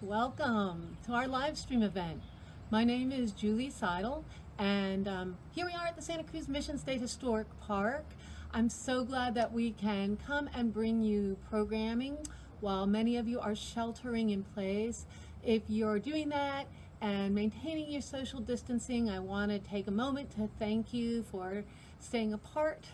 Welcome to our live stream event. My name is Julie Seidel, and here we are at the Santa Cruz Mission State Historic Park. I'm so glad that we can come and bring you programming while many of you are sheltering in place. If you're doing that and maintaining your social distancing, I want to take a moment to thank you for staying apart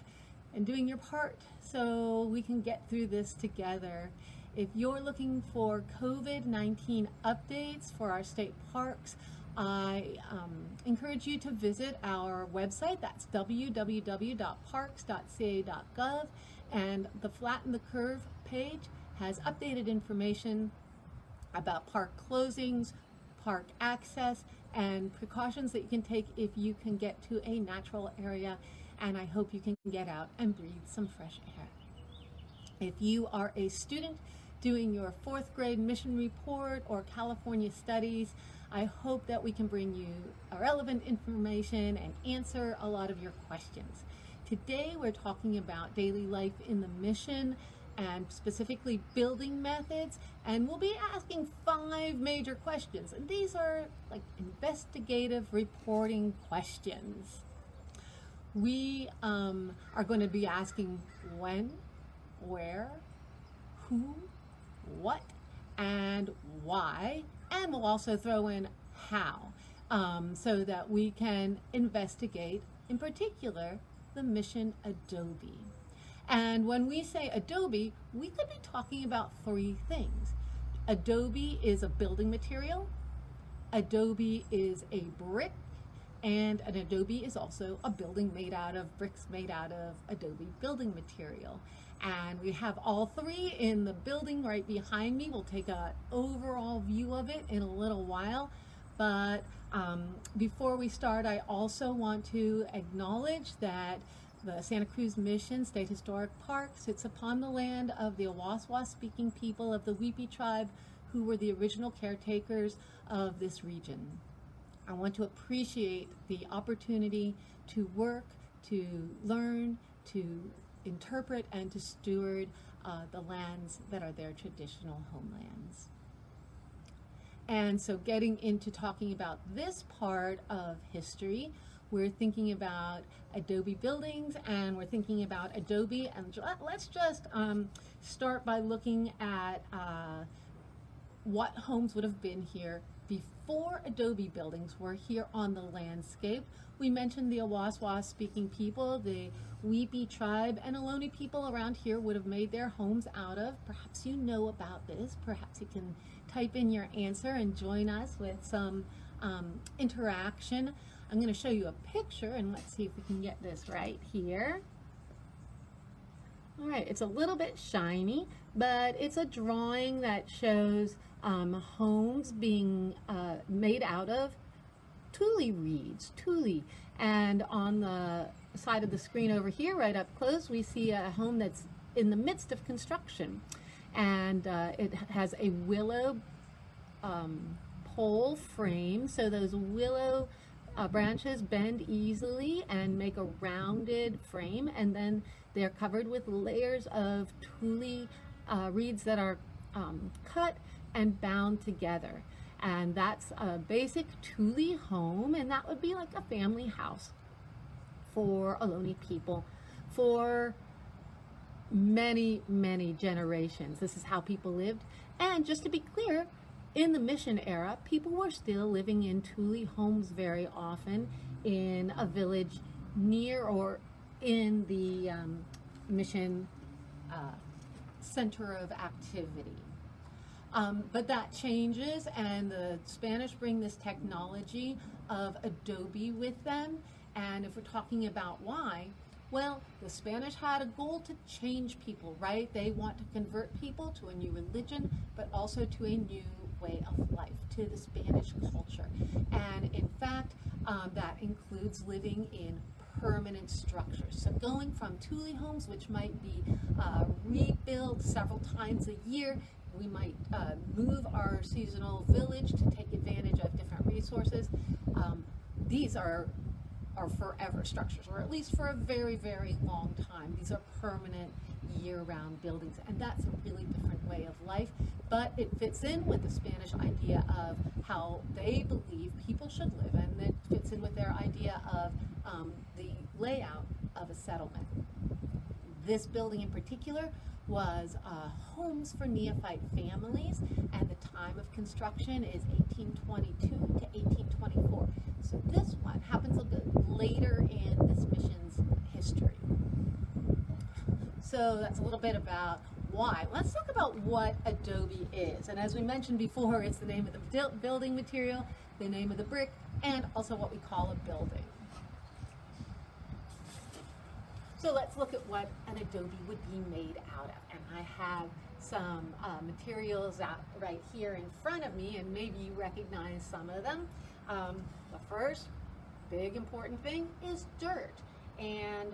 and doing your part so we can get through this together. If you're looking for COVID-19 updates for our state parks, I encourage you to visit our website. That's www.parks.ca.gov, and the Flatten the Curve page has updated information about park closings, park access, and precautions that you can take if you can get to a natural area, and I hope you can get out and breathe some fresh air. If you are a student doing your 4th grade mission report or California studies, I hope that we can bring you relevant information and answer a lot of your questions. Today we're talking about daily life in the mission and specifically building methods, and we'll be asking 5 major questions, and these are like investigative reporting questions. We are going to be asking when, where, who, what, and why, and we'll also throw in how, so that we can investigate, in particular, the mission adobe. And when we say adobe, we could be talking about 3 things. Adobe is a building material, adobe is a brick, and an adobe is also a building made out of bricks made out of adobe building material. And we have all 3 in the building right behind me. We'll take an overall view of it in a little while. But before we start, I also want to acknowledge that the Santa Cruz Mission State Historic Park sits upon the land of the Awaswas-speaking people of the Weepy tribe, who were the original caretakers of this region. I want to appreciate the opportunity to work, to learn, to interpret, and to steward the lands that are their traditional homelands. And so getting into talking about this part of history, we're thinking about adobe buildings, and we're thinking about adobe, and let's just start by looking at what homes would have been here before adobe buildings were here on the landscape. We mentioned the Awaswas speaking people, the Weepy tribe, and Ohlone people around here would have made their homes out of. Perhaps you know about this. Perhaps you can type in your answer and join us with some interaction. I'm going to show you a picture, and let's see if we can get this right here. All right, it's a little bit shiny, but it's a drawing that shows homes being made out of tule reeds, tule. And on the side of the screen over here, right up close, we see a home that's in the midst of construction. And it has a willow pole frame, so those willow branches bend easily and make a rounded frame, and then they're covered with layers of tule reeds that are cut and bound together. And that's a basic tule home, and that would be like a family house for Ohlone people for many, many generations. This is how people lived. And just to be clear, in the mission era, people were still living in tule homes very often in a village near or in the mission center of activity. But that changes, and the Spanish bring this technology of adobe with them. And if we're talking about why, well, the Spanish had a goal to change people, right? They want to convert people to a new religion, but also to a new way of life, to the Spanish culture. And in fact, that includes living in permanent structures. So going from tule homes, which might be rebuilt several times a year, we might move our seasonal village to take advantage of different resources. These are forever structures, or at least for a very, very long time. These are permanent year-round buildings, and that's a really different way of life, but it fits in with the Spanish idea of how they believe people should live, and it fits in with their idea of the layout of a settlement. This building in particular was homes for neophyte families, and the time of construction is 1822 to 1824. So this one happens a bit later in this mission's history. So that's a little bit about why. Let's talk about what adobe is. And as we mentioned before, it's the name of the building material, the name of the brick, and also what we call a building. So let's look at what an adobe would be made out of. And I have some materials out right here in front of me, and maybe you recognize some of them. The first big important thing is dirt. And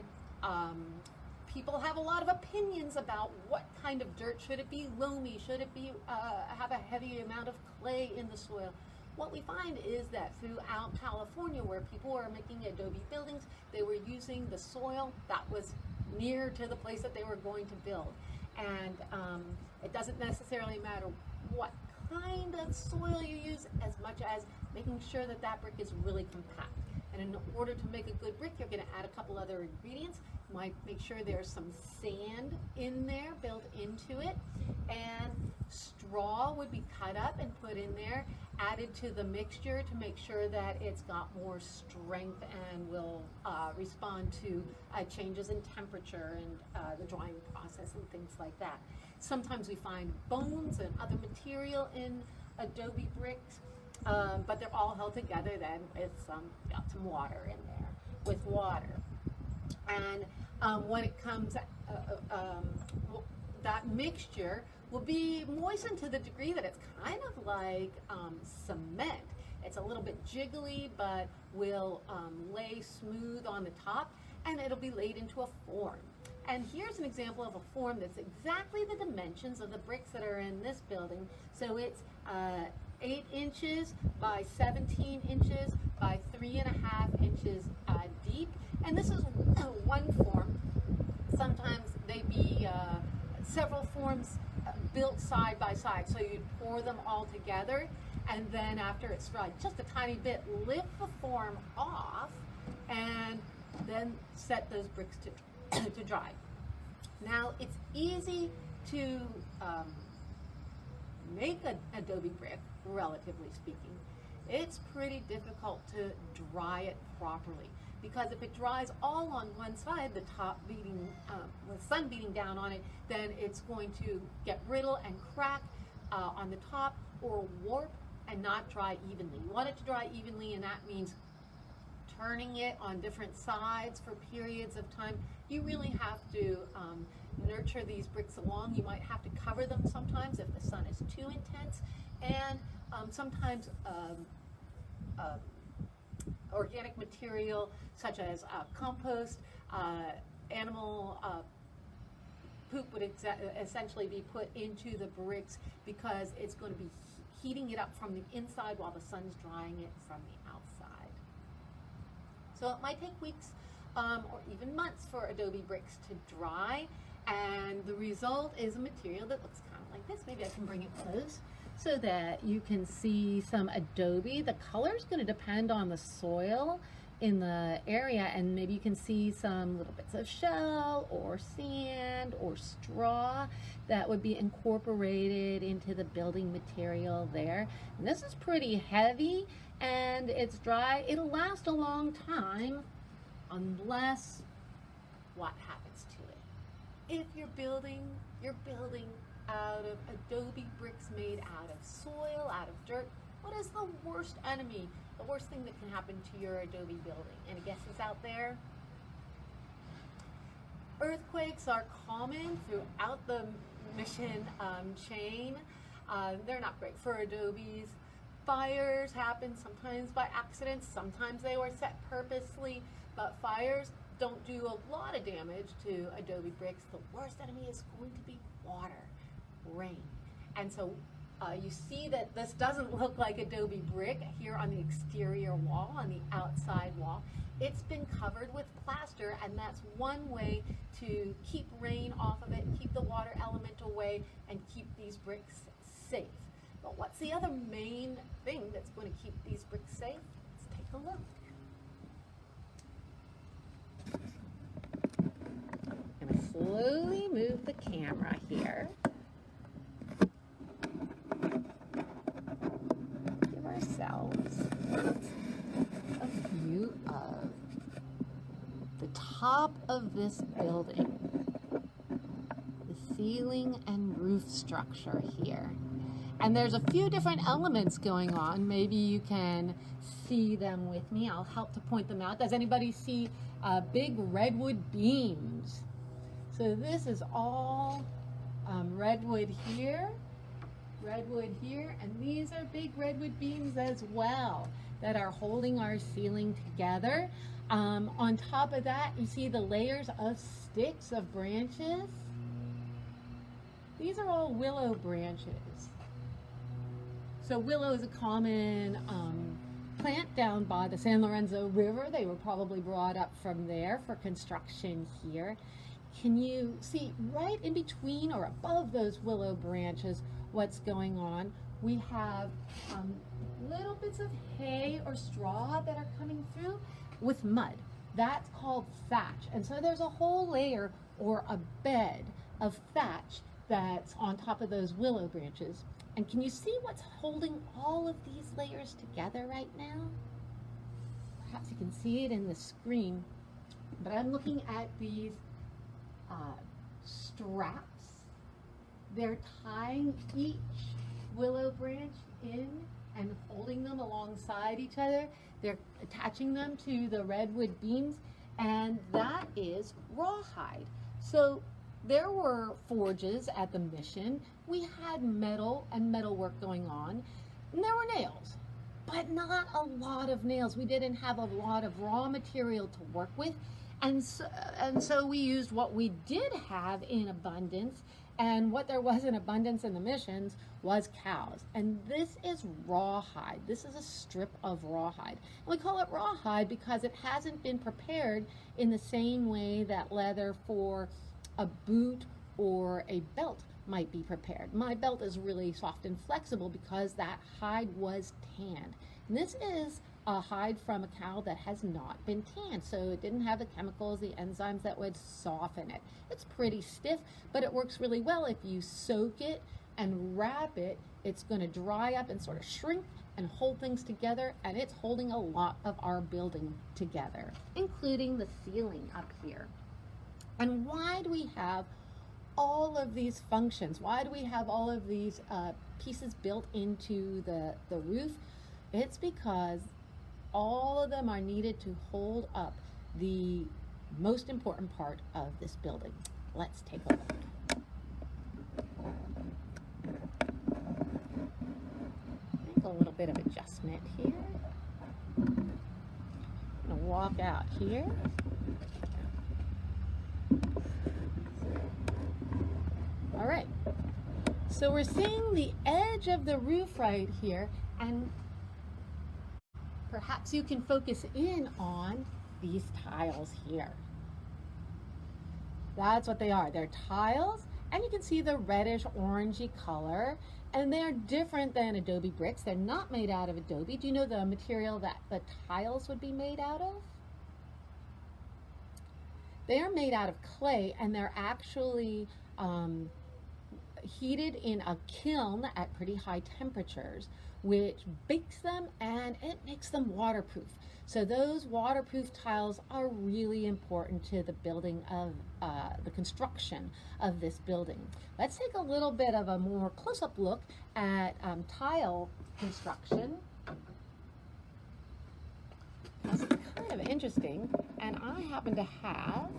people have a lot of opinions about what kind of dirt. Should it be loamy? Should it be have a heavy amount of clay in the soil? What we find is that throughout California, where people were making adobe buildings, they were using the soil that was near to the place that they were going to build. And it doesn't necessarily matter what kind of soil you use, as much as making sure that that brick is really compact. And in order to make a good brick, you're going to add a couple other ingredients. You might make sure there's some sand in there, built into it, and straw would be cut up and put in there, added to the mixture to make sure that it's got more strength and will respond to changes in temperature and the drying process and things like that. Sometimes we find bones and other material in adobe bricks, but they're all held together then with some water in there, with water. And when it comes, that mixture will be moistened to the degree that it's kind of like cement. It's a little bit jiggly, but will lay smooth on the top, and it'll be laid into a form. And here's an example of a form that's exactly the dimensions of the bricks that are in this building. So it's 8 inches by 17 inches by 3.5 inches deep. And this is one form. Sometimes they be several forms built side by side. So you'd pour them all together, and then after it's dried just a tiny bit, lift the form off, and then set those bricks to dry. Now, it's easy to make an adobe brick, relatively speaking. It's pretty difficult to dry it properly, because if it dries all on one side, the top beating, with sun beating down on it, then it's going to get brittle and crack on the top, or warp and not dry evenly. You want it to dry evenly, and that means turning it on different sides for periods of time. You really have to nurture these bricks along. You might have to cover them sometimes if the sun is too intense, and sometimes organic material such as compost, animal poop would essentially be put into the bricks, because it's going to be heating it up from the inside while the sun's drying it from the outside. So it might take weeks or even months for adobe bricks to dry, and the result is a material that looks kind of like this. Maybe I can bring it close so that you can see some adobe. The color is going to depend on the soil in the area, and maybe you can see some little bits of shell or sand or straw that would be incorporated into the building material there. And this is pretty heavy, and it's dry. It'll last a long time, unless what happens to it. If you're building out of adobe bricks made out of soil, out of dirt, what is the worst enemy, the worst thing that can happen to your adobe building? Any guesses out there? Earthquakes are common throughout the mission chain. They're not great for adobes. Fires happen sometimes by accident, sometimes they were set purposely, but fires don't do a lot of damage to adobe bricks. The worst enemy is going to be water, rain. And so You see that this doesn't look like adobe brick here on the exterior wall, on the outside wall. It's been covered with plaster, and that's one way to keep rain off of it, keep the water element away, and keep these bricks safe. But what's the other main thing that's going to keep these bricks safe? Let's take a look. I'm going to slowly move the camera here. Give ourselves a view of the top of this building, the ceiling and roof structure here. And there's a few different elements going on. Maybe you can see them with me. I'll help to point them out. Does anybody see big redwood beams? So this is all redwood here, and these are big redwood beams as well that are holding our ceiling together. On top of that, you see the layers of sticks, of branches. These are all willow branches. So willow is a common plant down by the San Lorenzo River. They were probably brought up from there for construction here. Can you see right in between or above those willow branches what's going on? We have little bits of hay or straw that are coming through with mud. That's called thatch. And so there's a whole layer or a bed of thatch that's on top of those willow branches. And can you see what's holding all of these layers together right now? Perhaps you can see it in the screen, but I'm looking at these straps. They're tying each willow branch in and holding them alongside each other. They're attaching them to the redwood beams, and that is rawhide. So there were forges at the mission. We had metal and metalwork going on, and there were nails, but not a lot of nails. We didn't have a lot of raw material to work with, and so we used what we did have in abundance, and what there was in abundance in the missions was cows. And this is rawhide. This is a strip of rawhide. And we call it rawhide because it hasn't been prepared in the same way that leather for a boot or a belt might be prepared. My belt is really soft and flexible because that hide was tanned. And this is a hide from a cow that has not been tanned, so it didn't have the chemicals, the enzymes that would soften it. It's pretty stiff, but it works really well if you soak it and wrap it. It's going to dry up and sort of shrink and hold things together, and it's holding a lot of our building together, including the ceiling up here. And why do we have all of these functions? Why do we have all of these pieces built into the roof? It's because all of them are needed to hold up the most important part of this building. Let's take a look. Make a little bit of adjustment here. I'm going to walk out here. All right, so we're seeing the edge of the roof right here, and perhaps you can focus in on these tiles here. That's what they are. They're tiles, and you can see the reddish orangey color, and they're different than adobe bricks. They're not made out of adobe. Do you know the material that the tiles would be made out of? They are made out of clay, and they're actually heated in a kiln at pretty high temperatures, which bakes them and it makes them waterproof. So those waterproof tiles are really important to the building of the construction of this building. Let's take a little bit of a more close-up look at tile construction. That's kind of interesting, and I happen to have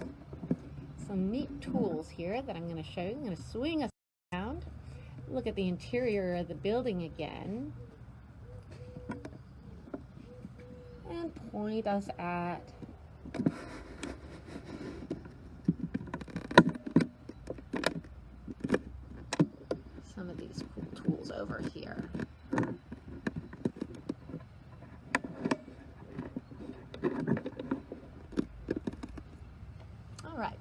some neat tools here that I'm going to show you. I'm going to swing us around, look at the interior of the building again, and point us at some of these cool tools over here. All right.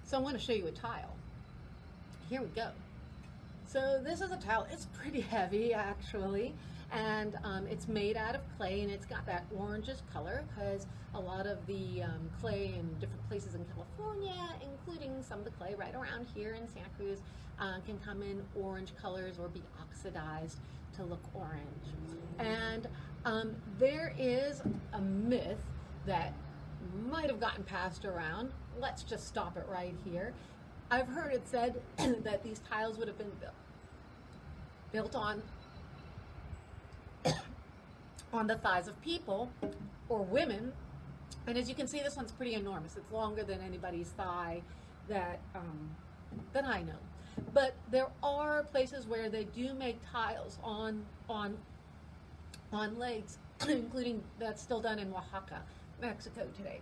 So I want to show you a tile. Here we go. So this is a tile. It's pretty heavy actually, and it's made out of clay, and it's got that orangish color because a lot of the clay in different places in California, including some of the clay right around here in Santa Cruz, can come in orange colors or be oxidized to look orange. And there is a myth that might have gotten passed around. Let's just stop it right here. I've heard it said that these tiles would have been built on on the thighs of people or women, and as you can see, this one's pretty enormous. It's longer than anybody's thigh that I know. But there are places where they do make tiles on legs, including that's still done in Oaxaca, Mexico today.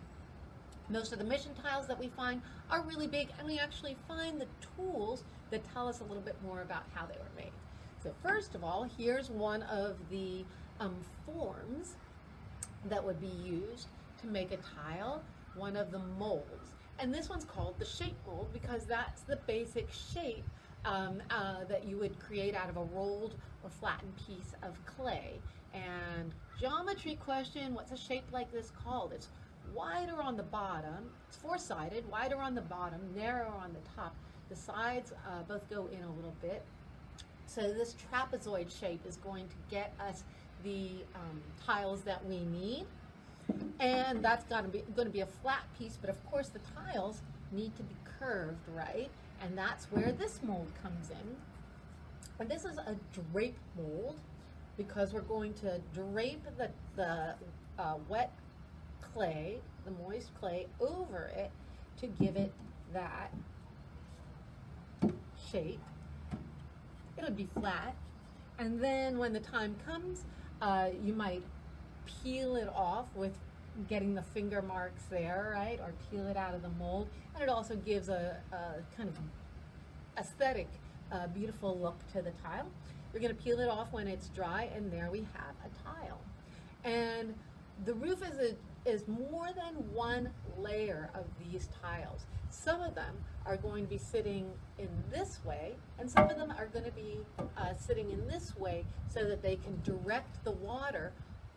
Most of the mission tiles that we find are really big, and we actually find the tools that tell us a little bit more about how they were made. So first of all, here's one of the forms that would be used to make a tile, one of the molds. And this one's called the shape mold because that's the basic shape that you would create out of a rolled or flattened piece of clay. And geometry question, what's a shape like this called? It's wider on the bottom, it's four-sided, wider on the bottom, narrower on the top. The sides both go in a little bit. So this trapezoid shape is going to get us the tiles that we need. And that's going to be a flat piece, but of course the tiles need to be curved, right? And that's where this mold comes in. And this is a drape mold because we're going to drape the wet clay, the moist clay, over it to give it that shape. It'll be flat, and then when the time comes, you might peel it off with getting the finger marks there, right, or peel it out of the mold, and it also gives a kind of aesthetic, beautiful look to the tile. We're going to peel it off when it's dry, and there we have a tile. And the roof is more than one layer of these tiles. Some of them are going to be sitting in this way, and some of them are going to be sitting in this way so that they can direct the water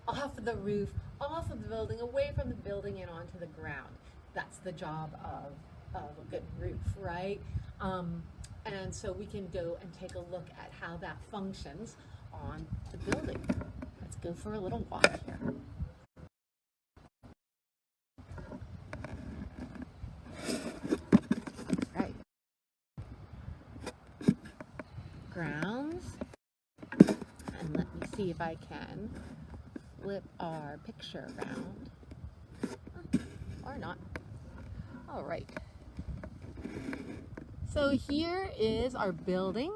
off the roof, off of the building, away from the building and onto the ground. That's the job of a good roof, right? And so we can go and take a look at how that functions on the building. Let's go for a little walk here. Grounds, and let me see if I can flip our picture around, or not. All right, so here is our building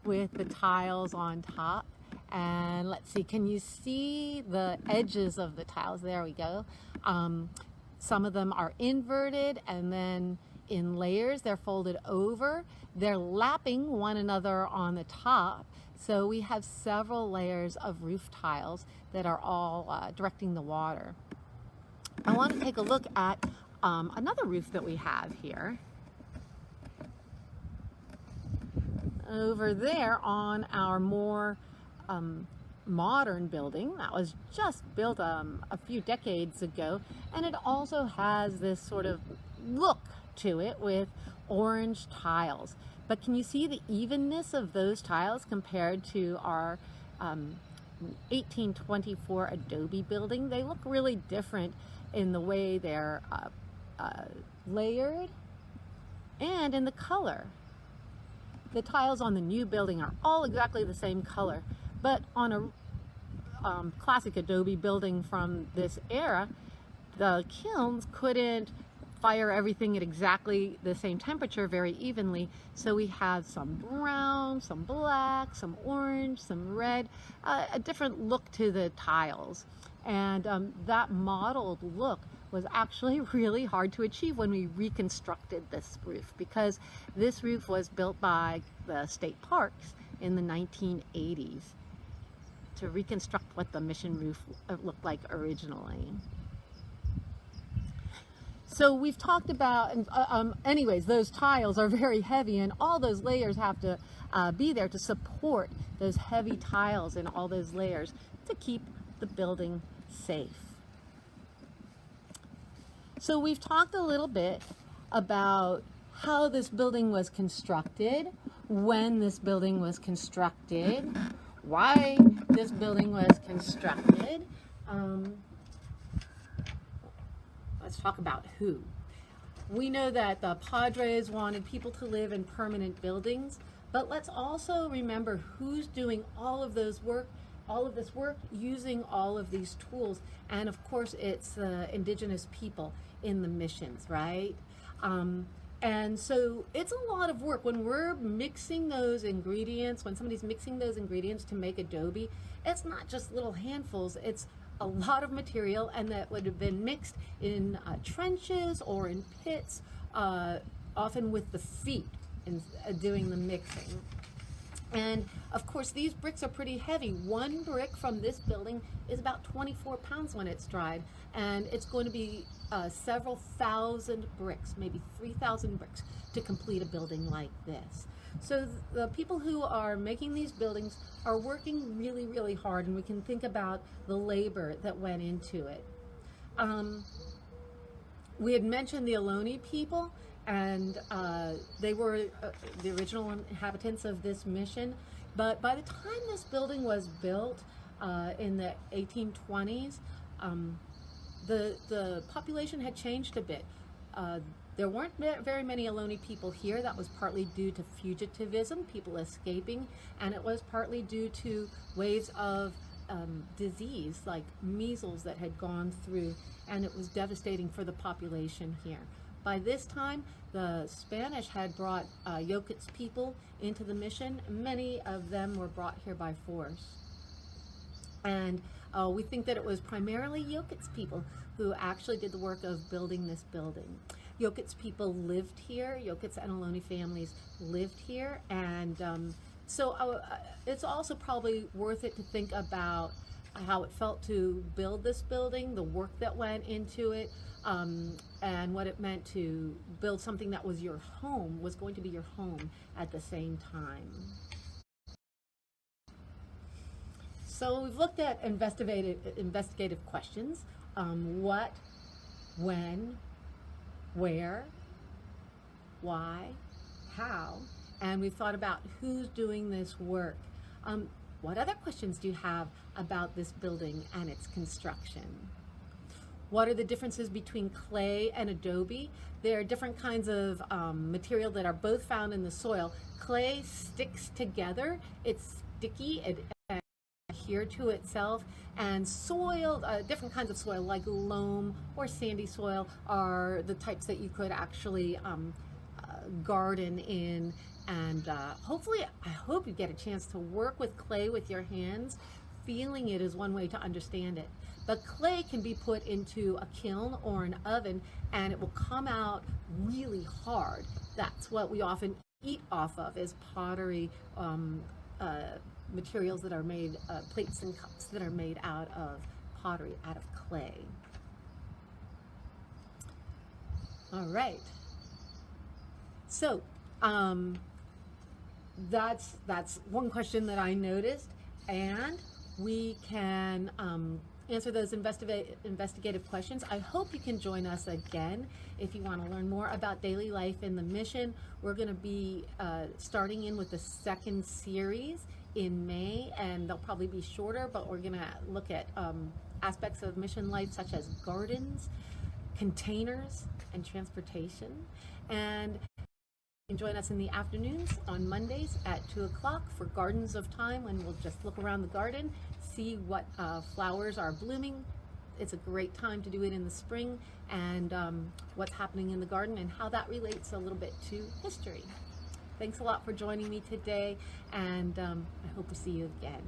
with the tiles on top, and let's see, can you see the edges of the tiles? There we go. Some of them are inverted, and then in layers they're folded over. They're lapping one another on the top, so we have several layers of roof tiles that are all directing the water. I want to take a look at another roof that we have here. Over there on our more modern building that was just built a few decades ago, and it also has this sort of look to it with orange tiles. But can you see the evenness of those tiles compared to our 1824 adobe building? They look really different in the way they're layered and in the color. The tiles on the new building are all exactly the same color, but on a classic adobe building from this era, the kilns couldn't fire everything at exactly the same temperature very evenly, so we have some brown, some black, some orange, some red, a different look to the tiles. And that mottled look was actually really hard to achieve when we reconstructed this roof, because this roof was built by the state parks in the 1980s to reconstruct what the mission roof looked like originally. So we've talked about, anyways, those tiles are very heavy, and all those layers have to be there to support those heavy tiles and all those layers to keep the building safe. So we've talked a little bit about how this building was constructed, when this building was constructed, why this building was constructed. Let's talk about who. We know that the Padres wanted people to live in permanent buildings, but let's also remember who's doing all of this work using all of these tools. And of course, it's indigenous people in the missions, right? And so it's a lot of work when we're mixing those ingredients, when somebody's mixing those ingredients to make adobe. It's not just little handfuls, it's a lot of material, and that would have been mixed in trenches or in pits, often with the feet in doing the mixing. And of course, these bricks are pretty heavy. One brick from this building is about 24 pounds when it's dried, and it's going to be several thousand bricks, maybe 3,000 bricks, to complete a building like this. So the people who are making these buildings are working really, really hard, and we can think about the labor that went into it. We had mentioned the Ohlone people, and they were the original inhabitants of this mission. But by the time this building was built in the 1820s, the population had changed a bit. There weren't very many Ohlone people here. That was partly due to fugitivism, people escaping, and it was partly due to waves of disease like measles that had gone through, and it was devastating for the population here. By this time, the Spanish had brought Yokuts people into the mission. Many of them were brought here by force. And we think that it was primarily Yokuts people who actually did the work of building this building. Yokuts people lived here, Yokuts and Ohlone families lived here, and so it's also probably worth it to think about how it felt to build this building, the work that went into it, and what it meant to build something that was your home, was going to be your home at the same time. So we've looked at investigative questions. What, when, where, why, how, and we've thought about who's doing this work. What other questions do you have about this building and its construction? What are the differences between clay and adobe? There are different kinds of material that are both found in the soil. Clay sticks together, it's sticky, it adheres to itself, and soil, different kinds of soil like loam or sandy soil are the types that you could actually garden in. And hopefully, I hope you get a chance to work with clay with your hands. Feeling it is one way to understand it. But clay can be put into a kiln or an oven, and it will come out really hard. That's what we often eat off of, is pottery, materials that are made, plates and cups that are made out of pottery, out of clay. All right. So, that's one question that I noticed, and we can answer those investigative questions. I hope you can join us again if you want to learn more about daily life in the mission. We're going to be starting in with the second series in May, and they'll probably be shorter, but we're going to look at aspects of mission life such as gardens, containers, and transportation. And you can join us in the afternoons on Mondays at 2 o'clock for Gardens of Time, when we'll just look around the garden, see what flowers are blooming. It's a great time to do it in the spring, and what's happening in the garden and how that relates a little bit to history. Thanks a lot for joining me today, and I hope to see you again.